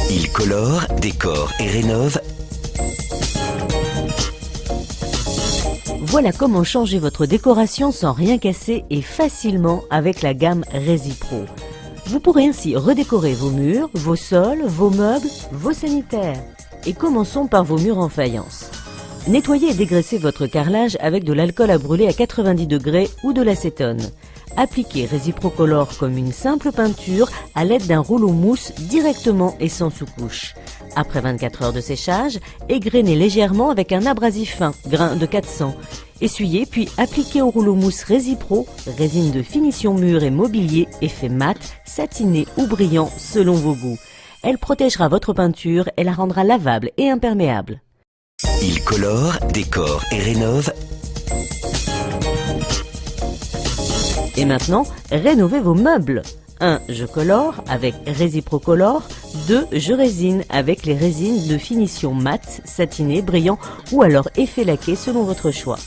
Il colore, décore et rénove. Voilà comment changer votre décoration sans rien casser et facilement avec la gamme ResiPro. Vous pourrez ainsi redécorer vos murs, vos sols, vos meubles, vos sanitaires. Et commençons par vos murs en faïence. Nettoyez et dégraissez votre carrelage avec de l'alcool à brûler à 90 degrés ou de l'acétone. Appliquez ResiPro Color comme une simple peinture à l'aide d'un rouleau mousse directement et sans sous-couche. Après 24 heures de séchage, égrenez légèrement avec un abrasif fin, grain de 400. Essuyez puis appliquez au rouleau mousse ResiPro, résine de finition mur et mobilier, effet mat, satiné ou brillant selon vos goûts. Elle protégera votre peinture et la rendra lavable et imperméable. Il colore, décore et rénove. Et maintenant, rénovez vos meubles. 1. Je colore avec ResiPro Color. 2. Je résine avec les résines de finition mat, satiné, brillant ou alors effet laqué selon votre choix.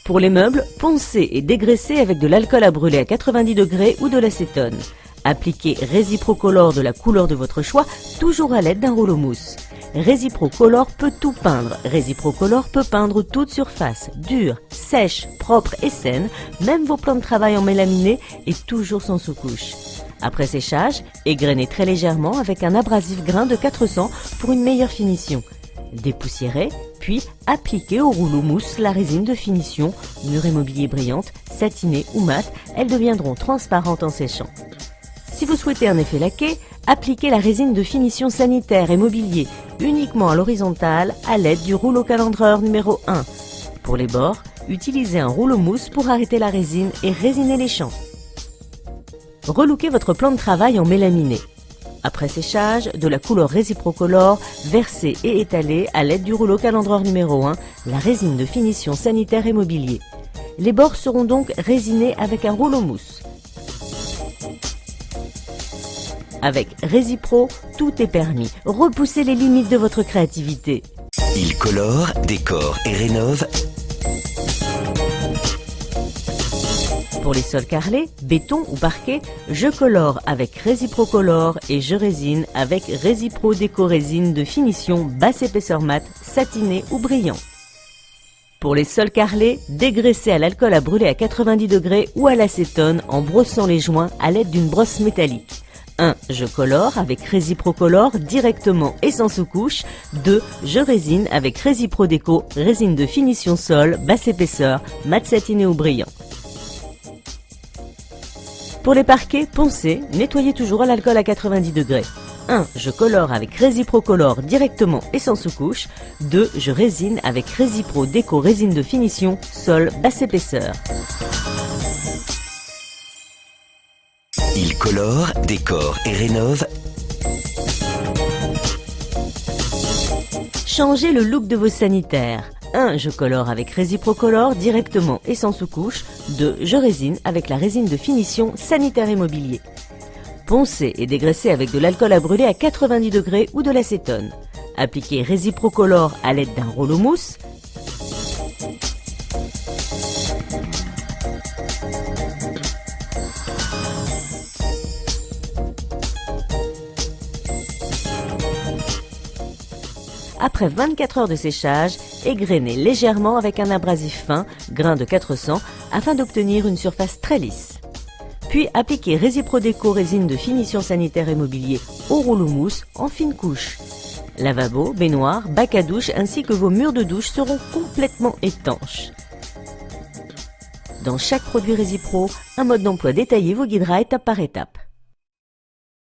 Pour les meubles, poncez et dégraissez avec de l'alcool à brûler à 90 degrés ou de l'acétone. Appliquez ResiPro Color de la couleur de votre choix, toujours à l'aide d'un rouleau mousse. ResiPro Color peut tout peindre. ResiPro Color peut peindre toute surface, dure, sèche, propre et saine, même vos plans de travail en mélaminé et toujours sans sous-couche. Après séchage, égrenez très légèrement avec un abrasif grain de 400 pour une meilleure finition. Dépoussiérez, puis appliquez au rouleau mousse la résine de finition, mur et mobilier brillante, satinée ou mat, elles deviendront transparentes en séchant. Si vous souhaitez un effet laqué, appliquez la résine de finition sanitaire et mobilier uniquement à l'horizontale à l'aide du rouleau calendreur numéro 1. Pour les bords, utilisez un rouleau mousse pour arrêter la résine et résiner les champs. Relookez votre plan de travail en mélaminé. Après séchage, de la couleur ResiPro Color, versez et étalez à l'aide du rouleau calendreur numéro 1 la résine de finition sanitaire et mobilier. Les bords seront donc résinés avec un rouleau mousse. Avec ResiPro, tout est permis. Repoussez les limites de votre créativité. Il colore, décore et rénove. Pour les sols carrelés, béton ou parquet, je colore avec ResiPro Color et je résine avec ResiPro Déco Résine de finition basse épaisseur mat, satiné ou brillant. Pour les sols carrelés, dégraissez à l'alcool à brûler à 90 degrés ou à l'acétone en brossant les joints à l'aide d'une brosse métallique. 1. Je colore avec ResiPro Color directement et sans sous-couche. 2. Je résine avec ResiPro Déco, résine de finition sol, basse épaisseur, mat satiné ou brillant. Pour les parquets, poncez, nettoyez toujours à l'alcool à 90 degrés. 1. Je colore avec ResiPro Color directement et sans sous-couche. 2. Je résine avec ResiPro Déco, résine de finition sol, basse épaisseur. Il colore, décore et rénove. Changez le look de vos sanitaires. 1. Je colore avec ResiPro Color directement et sans sous-couche. 2. Je résine avec la résine de finition sanitaire et mobilier. Poncez et dégraissez avec de l'alcool à brûler à 90 degrés ou de l'acétone. Appliquez ResiPro Color à l'aide d'un rouleau mousse. Après 24 heures de séchage, égrenez légèrement avec un abrasif fin, grain de 400, afin d'obtenir une surface très lisse. Puis appliquez ResiPro Déco résine de finition sanitaire et mobilier au rouleau mousse en fine couche. Lavabo, baignoire, bac à douche ainsi que vos murs de douche seront complètement étanches. Dans chaque produit ResiPro, un mode d'emploi détaillé vous guidera étape par étape.